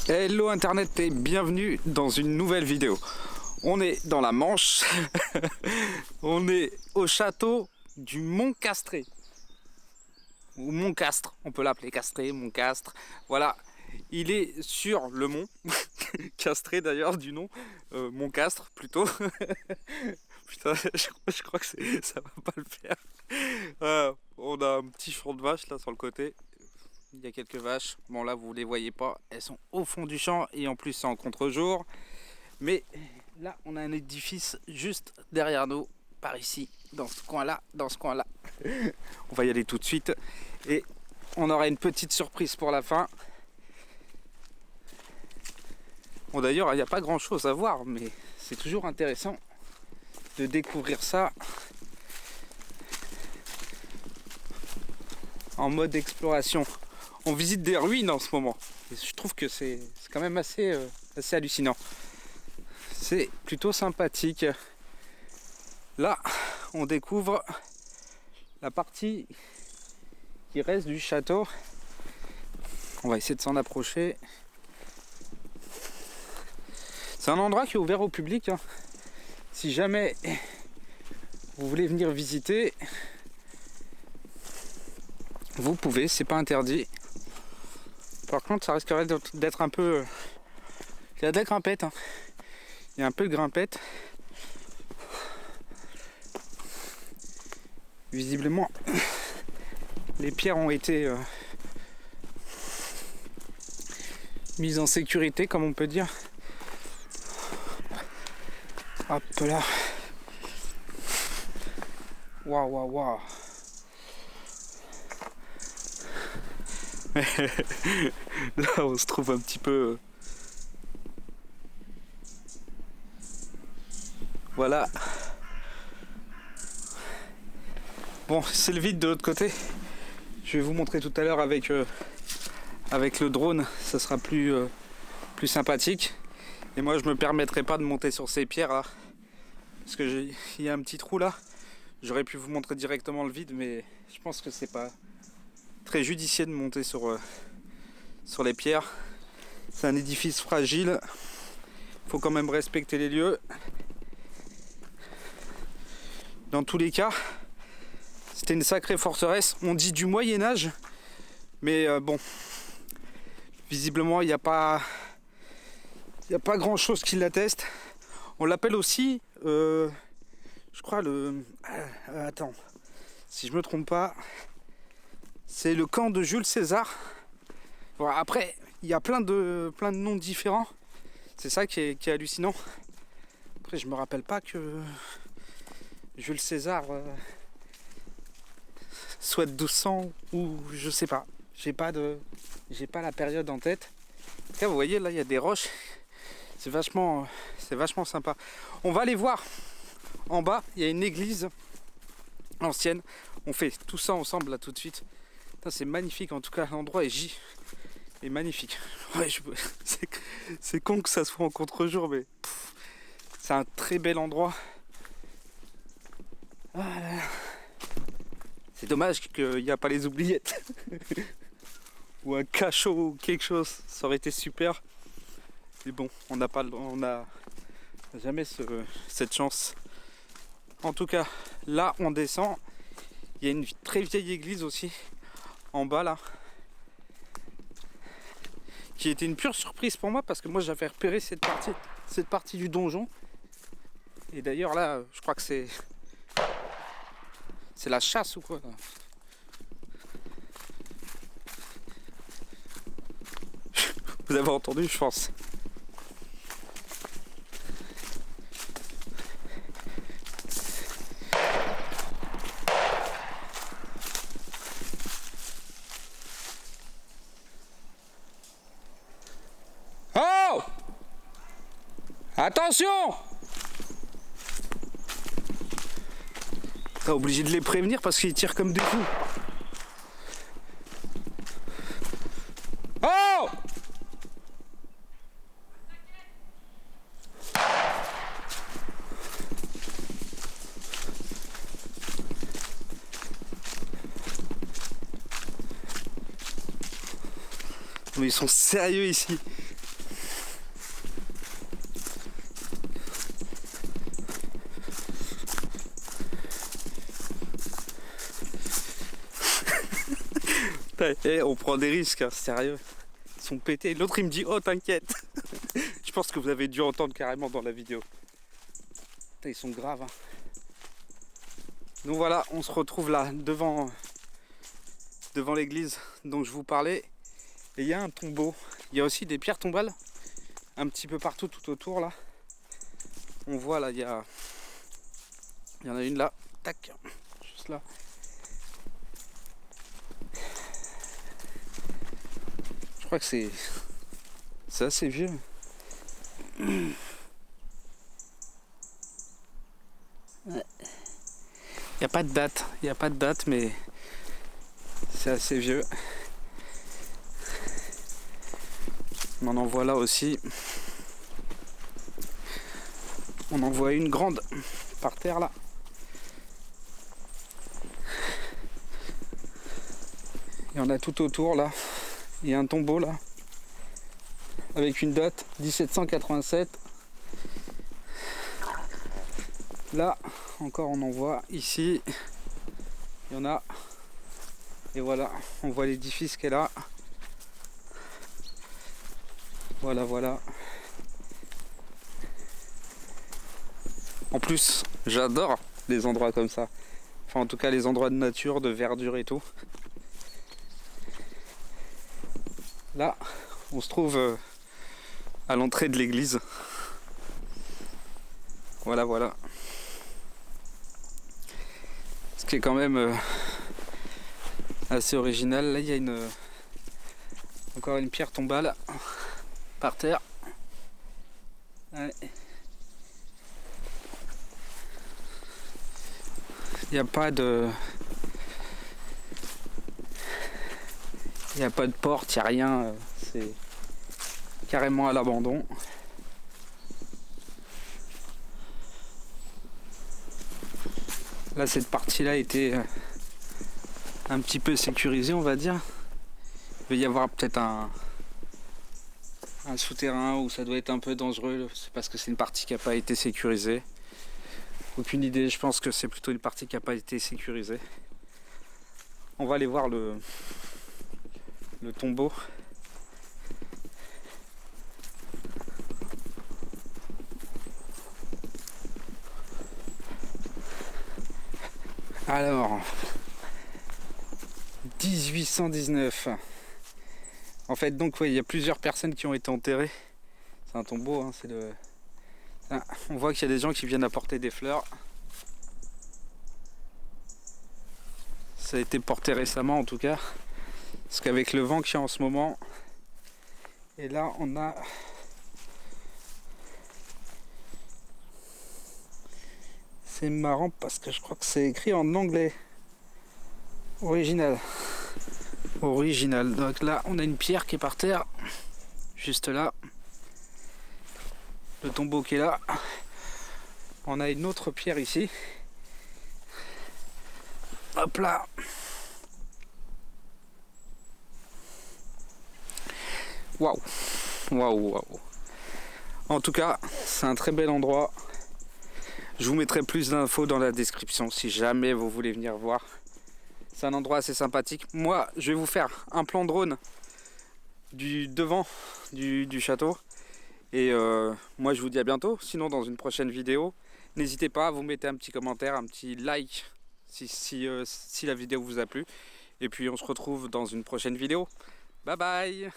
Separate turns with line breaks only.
Hello Internet et bienvenue dans une nouvelle vidéo. On est dans la Manche, on est au château du Mont Castré, ou Mont Castre, on peut l'appeler Castré, Mont Castre, voilà. Il est sur le mont, Castré d'ailleurs du nom, Mont Castre plutôt. Putain, je crois que ça va pas le faire. On a un petit champ de vaches là sur le côté. Il y a quelques vaches, bon là vous les voyez pas, elles sont au fond du champ et en plus c'est en contre-jour. Mais là on a un édifice juste derrière nous, par ici, dans ce coin-là, On va y aller tout de suite et on aura une petite surprise pour la fin. Bon d'ailleurs il n'y a pas grand chose à voir, mais c'est toujours intéressant de découvrir ça en mode exploration. On visite des ruines en ce moment. Et je trouve que c'est quand même assez hallucinant. C'est plutôt sympathique. Là, on découvre la partie qui reste du château. On va essayer de s'en approcher. C'est un endroit qui est ouvert au public. Si jamais vous voulez venir visiter, vous pouvez, c'est pas interdit. Par contre, ça risquerait d'être un peu... Il y a de la grimpette. Il y a un peu de grimpette. Visiblement, les pierres ont été mises en sécurité, comme on peut dire. Hop là. Waouh, waouh, waouh. Là on se trouve un petit peu voilà. Bon, c'est le vide de l'autre côté. Je vais vous montrer tout à l'heure avec le drone, ça sera plus sympathique. Et moi je me permettrai pas de monter sur ces pierres là, parce que il y a un petit trou là. J'aurais pu vous montrer directement le vide, mais je pense que c'est pas très judicieux de monter sur les pierres. C'est un édifice fragile, faut quand même respecter les lieux. Dans tous les cas, c'était une sacrée forteresse. On dit du Moyen-Âge, mais bon, visiblement il n'y a pas grand chose qui l'atteste. On l'appelle aussi je crois attends, si je me trompe pas, c'est le camp de Jules César. Bon, après, il y a plein de noms différents. C'est ça qui est hallucinant. Après, je me rappelle pas que Jules César soit de 1200 ou je sais pas. J'ai pas la période en tête. En tout cas, vous voyez là, il y a des roches. C'est vachement sympa. On va aller voir en bas. Il y a une église ancienne. On fait tout ça ensemble là tout de suite. C'est magnifique, en tout cas l'endroit est magnifique. Ouais, c'est con que ça soit en contre-jour, mais c'est un très bel endroit. Voilà. C'est dommage qu'il n'y a pas les oubliettes ou un cachot ou quelque chose, ça aurait été super. Mais bon, on n'a jamais cette chance. En tout cas, là on descend. Il y a une très vieille église aussi en bas là, qui était une pure surprise pour moi, parce que moi j'avais repéré cette partie du donjon. Et d'ailleurs là, je crois que c'est la chasse ou quoi là. Vous avez entendu, je pense. Oh! Attention! T'es obligé de les prévenir parce qu'ils tirent comme des fous. Oh! Mais ils sont sérieux ici. Eh, on prend des risques, hein, sérieux. Ils sont pétés. L'autre il me dit oh t'inquiète. Je pense que vous avez dû entendre carrément dans la vidéo. Putain, ils sont graves. Hein. Donc voilà, on se retrouve là devant l'église dont je vous parlais. Et il y a un tombeau. Il y a aussi des pierres tombales un petit peu partout tout autour là. On voit là, il y en a une là. Tac, juste là. Je crois que c'est assez vieux. Ouais. Il n'y a pas de date, mais c'est assez vieux. On en voit là aussi. On en voit une grande par terre là. Il y en a tout autour là. Il y a un tombeau là. Avec une date 1787. Là, encore on en voit. Ici, il y en a. Et voilà, on voit l'édifice qui est là. Voilà, voilà. En plus, j'adore les endroits comme ça. Enfin, en tout cas, les endroits de nature, de verdure et tout. Là, on se trouve à l'entrée de l'église. Voilà, voilà. Ce qui est quand même assez original. Là, il y a encore une pierre tombale par terre. Ouais. Il n'y a pas de porte, il n'y a rien, c'est carrément à l'abandon. Là, cette partie-là était un petit peu sécurisée, on va dire. Il va y avoir peut-être un souterrain où ça doit être un peu dangereux, c'est parce que c'est une partie qui n'a pas été sécurisée. Aucune idée, je pense que c'est plutôt une partie qui n'a pas été sécurisée. On va aller voir le tombeau. Alors, 1819. En fait, donc, ouais, il y a plusieurs personnes qui ont été enterrées. C'est un tombeau, hein, c'est le... Ah, on voit qu'il y a des gens qui viennent apporter des fleurs. Ça a été porté récemment en tout cas. Parce qu'avec le vent qu'il y a en ce moment. Et là on a... C'est marrant parce que je crois que c'est écrit en anglais. Original. Original. Donc là on a une pierre qui est par terre. Juste là. Le tombeau qui est là. On a une autre pierre ici. Hop là. Waouh. Waouh, waouh. En tout cas, c'est un très bel endroit. Je vous mettrai plus d'infos dans la description si jamais vous voulez venir voir. C'est un endroit assez sympathique. Moi, je vais vous faire un plan drone du devant du château. Et moi je vous dis à bientôt, sinon dans une prochaine vidéo, n'hésitez pas à vous mettre un petit commentaire, un petit like si la vidéo vous a plu. Et puis on se retrouve dans une prochaine vidéo. Bye bye.